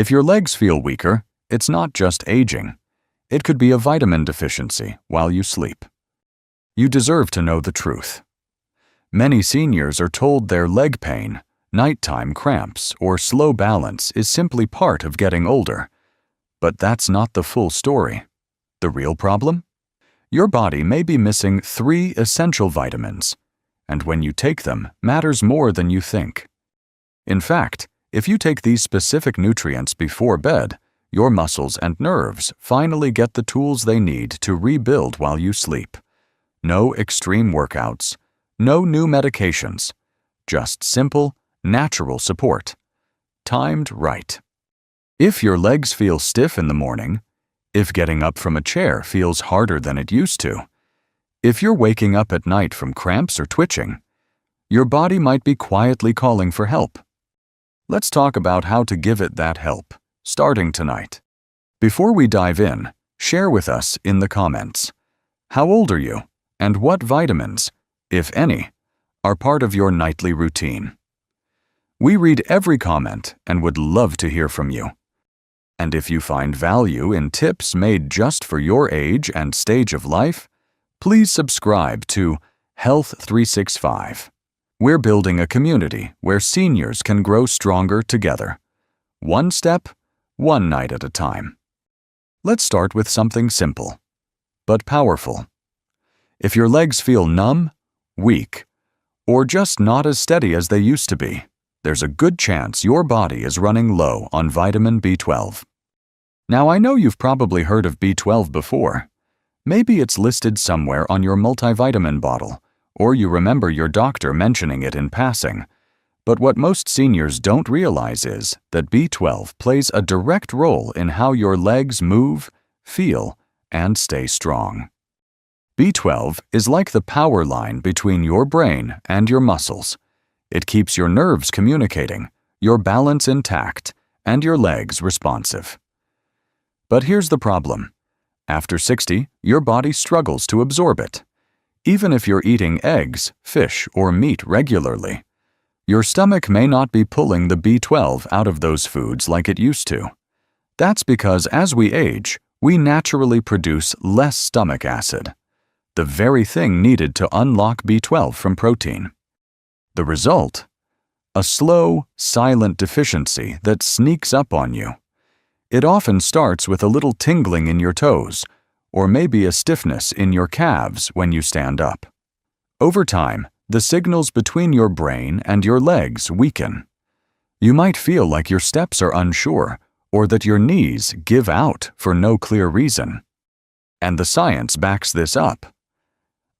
If your legs feel weaker, it's not just aging. It could be a vitamin deficiency while you sleep. You deserve to know the truth. Many seniors are told their leg pain, nighttime cramps, or slow balance is simply part of getting older. But that's not the full story. The real problem? Your body may be missing 3 essential vitamins, and when you take them, matters more than you think. In fact, if you take these specific nutrients before bed, your muscles and nerves finally get the tools they need to rebuild while you sleep. No extreme workouts, no new medications, just simple, natural support, timed right. If your legs feel stiff in the morning, if getting up from a chair feels harder than it used to, if you're waking up at night from cramps or twitching, your body might be quietly calling for help. Let's talk about how to give it that help, starting tonight. Before we dive in, share with us in the comments. How old are you, and what vitamins, if any, are part of your nightly routine? We read every comment and would love to hear from you. And if you find value in tips made just for your age and stage of life, please subscribe to Health 365. We're building a community where seniors can grow stronger together. One step, one night at a time. Let's start with something simple, but powerful. If your legs feel numb, weak, or just not as steady as they used to be, there's a good chance your body is running low on vitamin B12. Now, I know you've probably heard of B12 before. Maybe it's listed somewhere on your multivitamin bottle, or you remember your doctor mentioning it in passing. But what most seniors don't realize is that B12 plays a direct role in how your legs move, feel, and stay strong. B12 is like the power line between your brain and your muscles. It keeps your nerves communicating, your balance intact, and your legs responsive. But here's the problem. After 60, your body struggles to absorb it. Even if you're eating eggs, fish, or meat regularly, your stomach may not be pulling the B12 out of those foods like it used to. That's because as we age, we naturally produce less stomach acid, the very thing needed to unlock B12 from protein. The result? A slow, silent deficiency that sneaks up on you. It often starts with a little tingling in your toes, or maybe a stiffness in your calves when you stand up. Over time, the signals between your brain and your legs weaken. You might feel like your steps are unsure, or that your knees give out for no clear reason. And the science backs this up.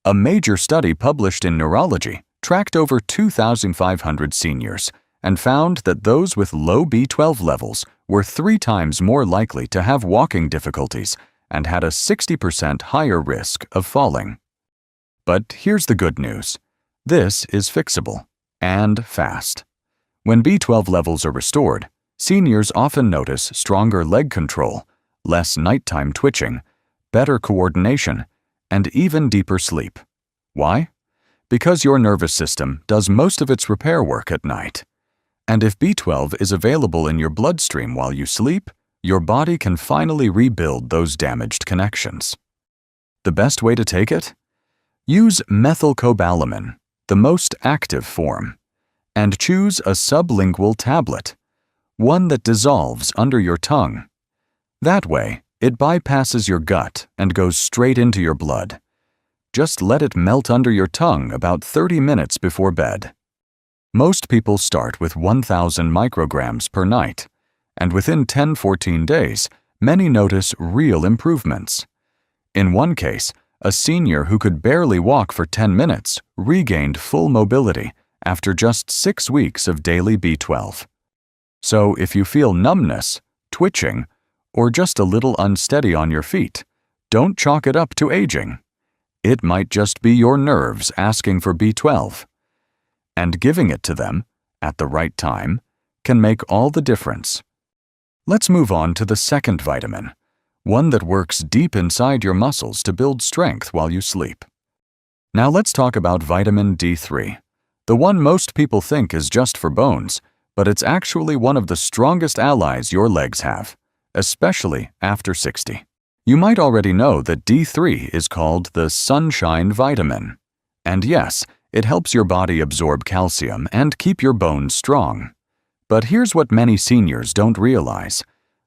A major study published in Neurology tracked over 2,500 seniors and found that those with low B12 levels were 3 times more likely to have walking difficulties and had a 60% higher risk of falling. But here's the good news. This is fixable, and fast. When B12 levels are restored, seniors often notice stronger leg control, less nighttime twitching, better coordination, and even deeper sleep. Why? Because your nervous system does most of its repair work at night. And if B12 is available in your bloodstream while you sleep, your body can finally rebuild those damaged connections. The best way to take it? Use methylcobalamin, the most active form, and choose a sublingual tablet, one that dissolves under your tongue. That way, it bypasses your gut and goes straight into your blood. Just let it melt under your tongue about 30 minutes before bed. Most people start with 1,000 micrograms per night, and within 10-14 days, many notice real improvements. In one case, a senior who could barely walk for 10 minutes regained full mobility after just 6 weeks of daily B12. So if you feel numbness, twitching, or just a little unsteady on your feet, don't chalk it up to aging. It might just be your nerves asking for B12. And giving it to them, at the right time, can make all the difference. Let's move on to the second vitamin, one that works deep inside your muscles to build strength while you sleep. Now let's talk about vitamin D3, the one most people think is just for bones, but it's actually one of the strongest allies your legs have, especially after 60. You might already know that D3 is called the sunshine vitamin. And yes, it helps your body absorb calcium and keep your bones strong. But here's what many seniors don't realize.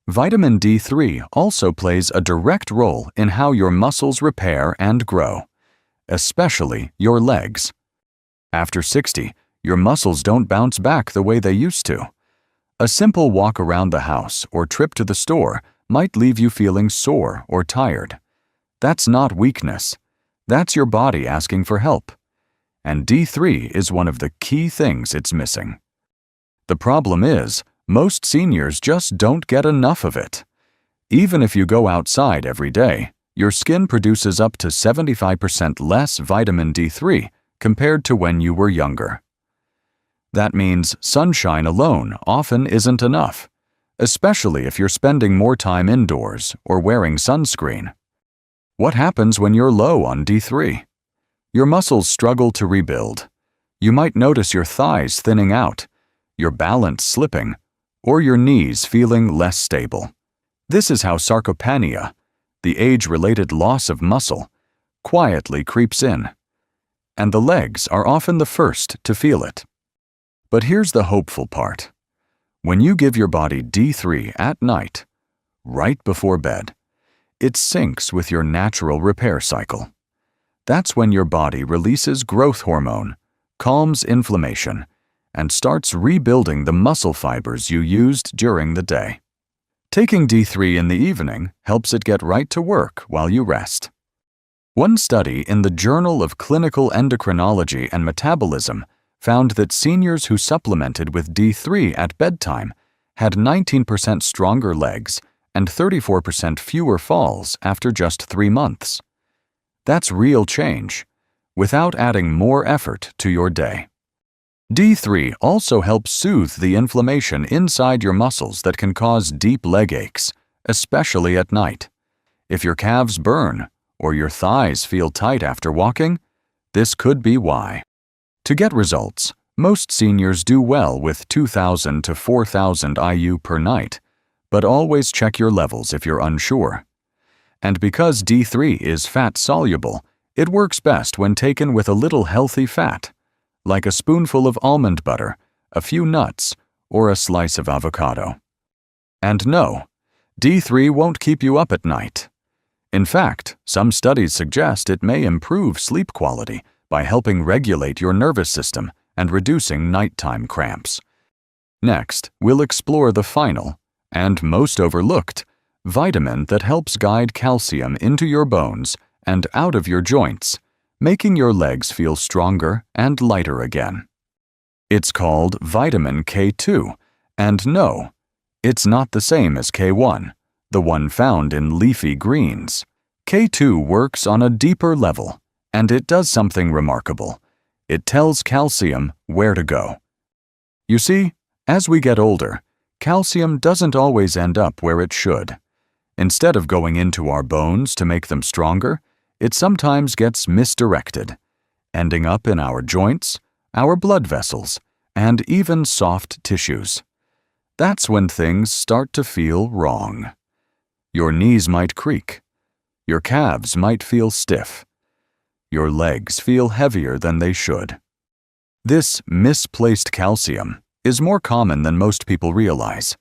Vitamin D3 also plays a direct role in how your muscles repair and grow, especially your legs. After 60, your muscles don't bounce back the way they used to. A simple walk around the house or trip to the store might leave you feeling sore or tired. That's not weakness. That's your body asking for help. And D3 is one of the key things it's missing. The problem is, most seniors just don't get enough of it. Even if you go outside every day, your skin produces up to 75% less vitamin D3 compared to when you were younger. That means sunshine alone often isn't enough, especially if you're spending more time indoors or wearing sunscreen. What happens when you're low on D3? Your muscles struggle to rebuild. You might notice your thighs thinning out, your balance slipping, or your knees feeling less stable. This is how sarcopenia, the age-related loss of muscle, quietly creeps in. And the legs are often the first to feel it. But here's the hopeful part. When you give your body D3 at night, right before bed, it syncs with your natural repair cycle. That's when your body releases growth hormone, calms inflammation, and starts rebuilding the muscle fibers you used during the day. Taking D3 in the evening helps it get right to work while you rest. One study in the Journal of Clinical Endocrinology and Metabolism found that seniors who supplemented with D3 at bedtime had 19% stronger legs and 34% fewer falls after just 3 months. That's real change, without adding more effort to your day. D3 also helps soothe the inflammation inside your muscles that can cause deep leg aches, especially at night. If your calves burn or your thighs feel tight after walking, this could be why. To get results, most seniors do well with 2,000 to 4,000 IU per night, but always check your levels if you're unsure. And because D3 is fat-soluble, it works best when taken with a little healthy fat, like a spoonful of almond butter, a few nuts, or a slice of avocado. And no, D3 won't keep you up at night. In fact, some studies suggest it may improve sleep quality by helping regulate your nervous system and reducing nighttime cramps. Next, we'll explore the final, and most overlooked, vitamin that helps guide calcium into your bones and out of your joints, making your legs feel stronger and lighter again. It's called vitamin K2, and no, it's not the same as K1, the one found in leafy greens. K2 works on a deeper level, and it does something remarkable. It tells calcium where to go. You see, as we get older, calcium doesn't always end up where it should. Instead of going into our bones to make them stronger, it sometimes gets misdirected, ending up in our joints, our blood vessels, and even soft tissues. That's when things start to feel wrong. Your knees might creak. Your calves might feel stiff. Your legs feel heavier than they should. This misplaced calcium is more common than most people realize,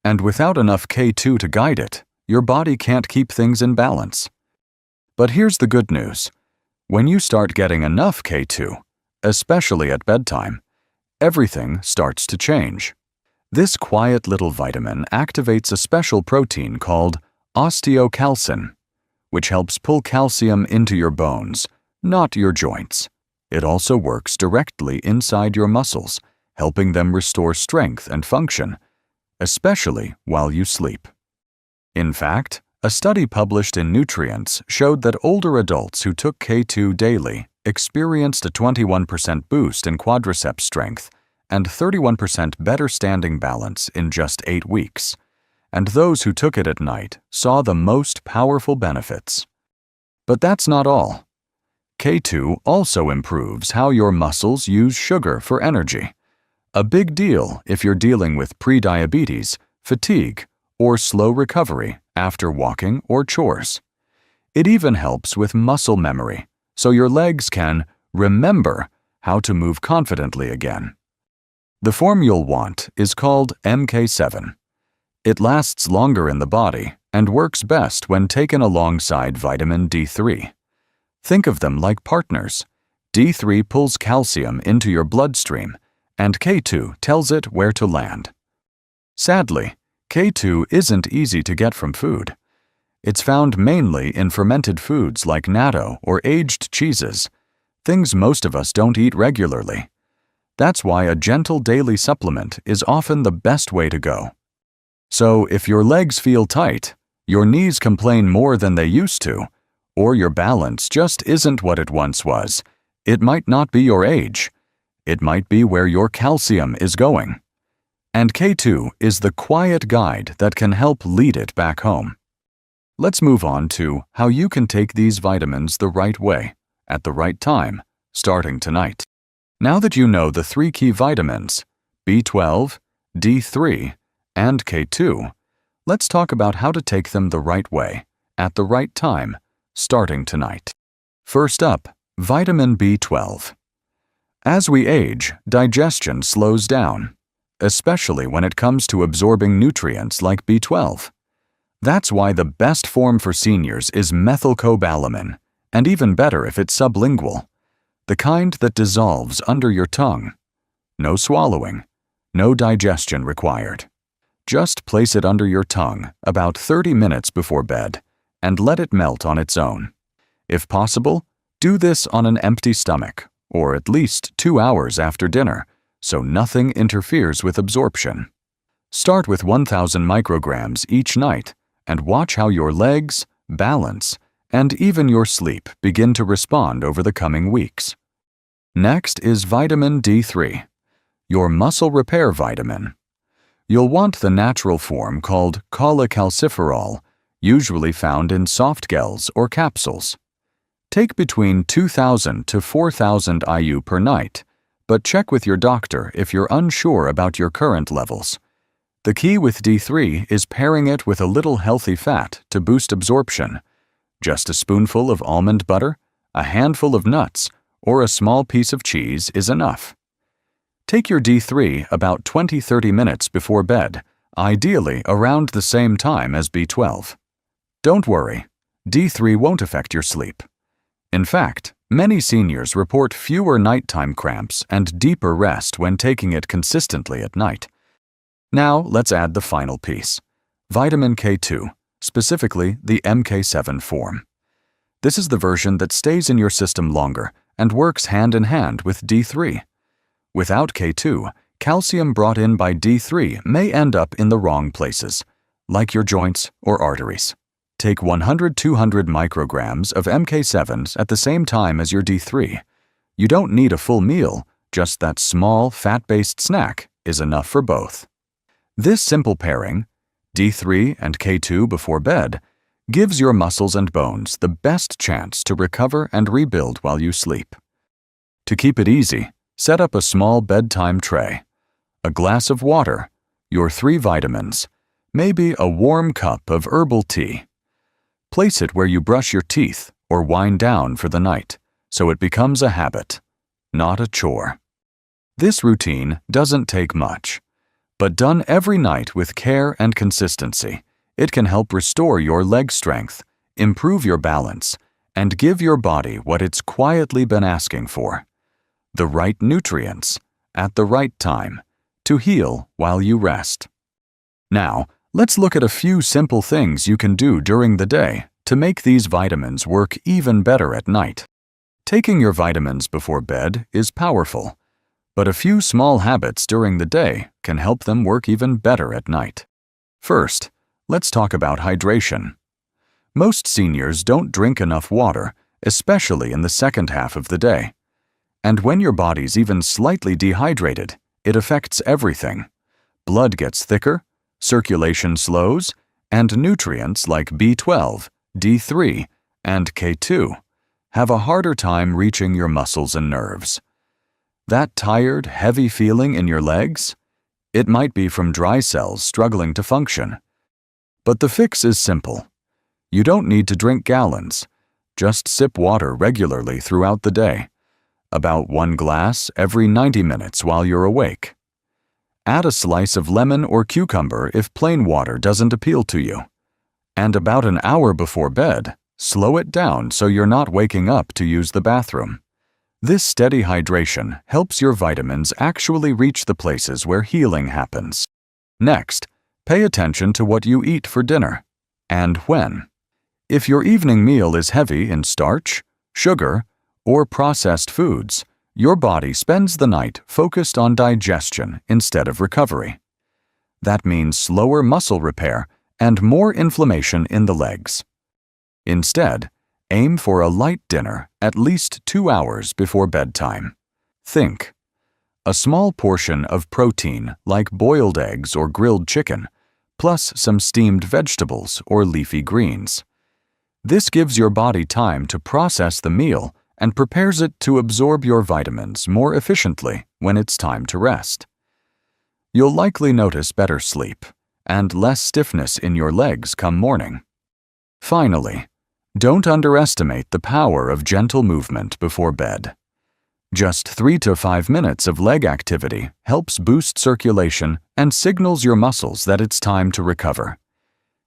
and without enough K2 to guide it, your body can't keep things in balance. But here's the good news. When you start getting enough K2, especially at bedtime, everything starts to change. This quiet little vitamin activates a special protein called osteocalcin, which helps pull calcium into your bones, not your joints. It also works directly inside your muscles, helping them restore strength and function, especially while you sleep. In fact, a study published in Nutrients showed that older adults who took K2 daily experienced a 21% boost in quadriceps strength and 31% better standing balance in just 8 weeks. And those who took it at night saw the most powerful benefits. But that's not all. K2 also improves how your muscles use sugar for energy, A big deal if you're dealing with prediabetes, fatigue, or slow recovery after walking or chores. It even helps with muscle memory, so your legs can remember how to move confidently again. The form you'll want is called MK7. It lasts longer in the body and works best when taken alongside vitamin D3. Think of them like partners. D3 pulls calcium into your bloodstream, and K2 tells it where to land. Sadly, K2 isn't easy to get from food. It's found mainly in fermented foods like natto or aged cheeses, things most of us don't eat regularly. That's why a gentle daily supplement is often the best way to go. So if your legs feel tight, your knees complain more than they used to, or your balance just isn't what it once was, it might not be your age. It might be where your calcium is going. And K2 is the quiet guide that can help lead it back home. Let's move on to how you can take these vitamins the right way, at the right time, starting tonight. Now that you know the 3 key vitamins, B12, D3, and K2, let's talk about how to take them the right way, at the right time, starting tonight. First up, vitamin B12. As we age, digestion slows down, especially when it comes to absorbing nutrients like B12. That's why the best form for seniors is methylcobalamin, and even better if it's sublingual, the kind that dissolves under your tongue. No swallowing, no digestion required. Just place it under your tongue about 30 minutes before bed and let it melt on its own. If possible, do this on an empty stomach, or at least 2 hours after dinner, so nothing interferes with absorption. Start with 1,000 micrograms each night and watch how your legs, balance, and even your sleep begin to respond over the coming weeks. Next is vitamin D3, your muscle repair vitamin. You'll want the natural form called cholecalciferol, usually found in soft gels or capsules. Take between 2,000 to 4,000 IU per night, but check with your doctor if you're unsure about your current levels. The key with D3 is pairing it with a little healthy fat to boost absorption. Just a spoonful of almond butter, a handful of nuts, or a small piece of cheese is enough. Take your D3 about 20-30 minutes before bed, ideally around the same time as B12. Don't worry, D3 won't affect your sleep. In fact, many seniors report fewer nighttime cramps and deeper rest when taking it consistently at night. Now let's add the final piece, vitamin K2, specifically the MK7 form. This is the version that stays in your system longer and works hand in hand with D3. Without K2, calcium brought in by D3 may end up in the wrong places, like your joints or arteries. Take 100-200 micrograms of MK7s at the same time as your D3. You don't need a full meal, just that small, fat-based snack is enough for both. This simple pairing, D3 and K2 before bed, gives your muscles and bones the best chance to recover and rebuild while you sleep. To keep it easy, set up a small bedtime tray, a glass of water, your 3 vitamins, maybe a warm cup of herbal tea. Place it where you brush your teeth or wind down for the night, so it becomes a habit, not a chore. This routine doesn't take much, but done every night with care and consistency, it can help restore your leg strength, improve your balance, and give your body what it's quietly been asking for: the right nutrients, at the right time, to heal while you rest. Now, let's look at a few simple things you can do during the day to make these vitamins work even better at night. Taking your vitamins before bed is powerful, but a few small habits during the day can help them work even better at night. First, let's talk about hydration. Most seniors don't drink enough water, especially in the second half of the day. And when your body's even slightly dehydrated, it affects everything. Blood gets thicker, circulation slows, and nutrients like B12, D3, and K2 have a harder time reaching your muscles and nerves. That tired, heavy feeling in your legs? It might be from dry cells struggling to function. But the fix is simple. You don't need to drink gallons. Just sip water regularly throughout the day. About 1 glass every 90 minutes while you're awake. Add a slice of lemon or cucumber if plain water doesn't appeal to you. And about an hour before bed, slow it down so you're not waking up to use the bathroom. This steady hydration helps your vitamins actually reach the places where healing happens. Next, pay attention to what you eat for dinner and when. If your evening meal is heavy in starch, sugar, or processed foods, your body spends the night focused on digestion instead of recovery. That means slower muscle repair and more inflammation in the legs. Instead, aim for a light dinner at least 2 hours before bedtime. Think. A small portion of protein like boiled eggs or grilled chicken, plus some steamed vegetables or leafy greens. This gives your body time to process the meal and prepares it to absorb your vitamins more efficiently when it's time to rest. You'll likely notice better sleep and less stiffness in your legs come morning. Finally, don't underestimate the power of gentle movement before bed. Just 3 to 5 minutes of leg activity helps boost circulation and signals your muscles that it's time to recover.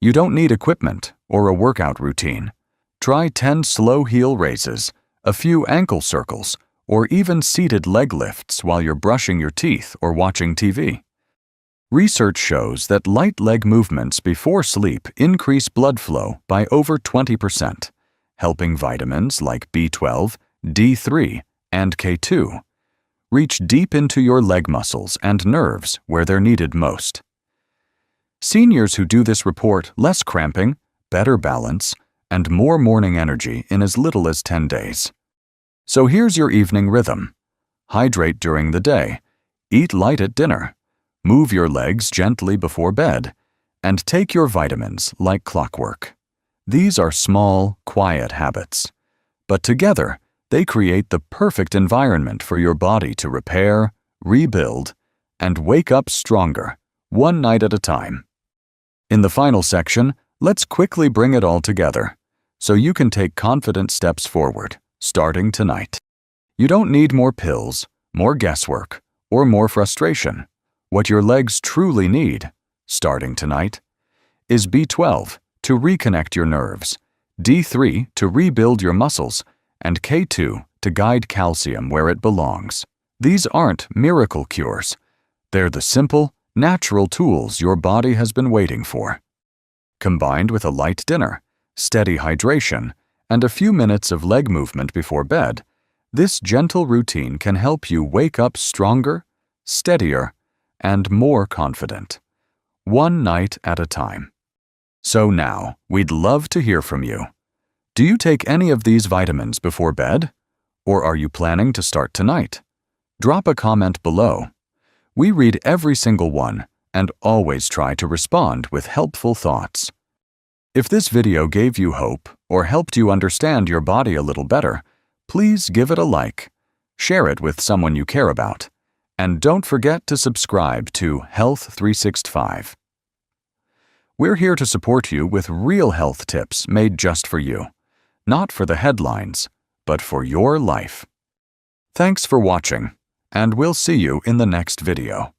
You don't need equipment or a workout routine. Try 10 slow heel raises, a few ankle circles, or even seated leg lifts while you're brushing your teeth or watching TV. Research shows that light leg movements before sleep increase blood flow by over 20%, helping vitamins like B12, D3, and K2 reach deep into your leg muscles and nerves where they're needed most. Seniors who do this report less cramping, better balance, and more morning energy in as little as 10 days. So here's your evening rhythm. Hydrate during the day, eat light at dinner, move your legs gently before bed, and take your vitamins like clockwork. These are small, quiet habits, but together they create the perfect environment for your body to repair, rebuild, and wake up stronger, one night at a time. In the final section, let's quickly bring it all together so you can take confident steps forward, starting tonight. You don't need more pills, more guesswork, or more frustration. What your legs truly need, starting tonight, is B12 to reconnect your nerves, D3 to rebuild your muscles, and K2 to guide calcium where it belongs. These aren't miracle cures. They're the simple, natural tools your body has been waiting for. Combined with a light dinner, steady hydration, and a few minutes of leg movement before bed, this gentle routine can help you wake up stronger, steadier, and more confident, one night at a time. So now, we'd love to hear from you. Do you take any of these vitamins before bed? Or are you planning to start tonight? Drop a comment below. We read every single one and always try to respond with helpful thoughts. If this video gave you hope or helped you understand your body a little better, please give it a like, share it with someone you care about, and don't forget to subscribe to Health 365. We're here to support you with real health tips made just for you, not for the headlines, but for your life. Thanks for watching, and we'll see you in the next video.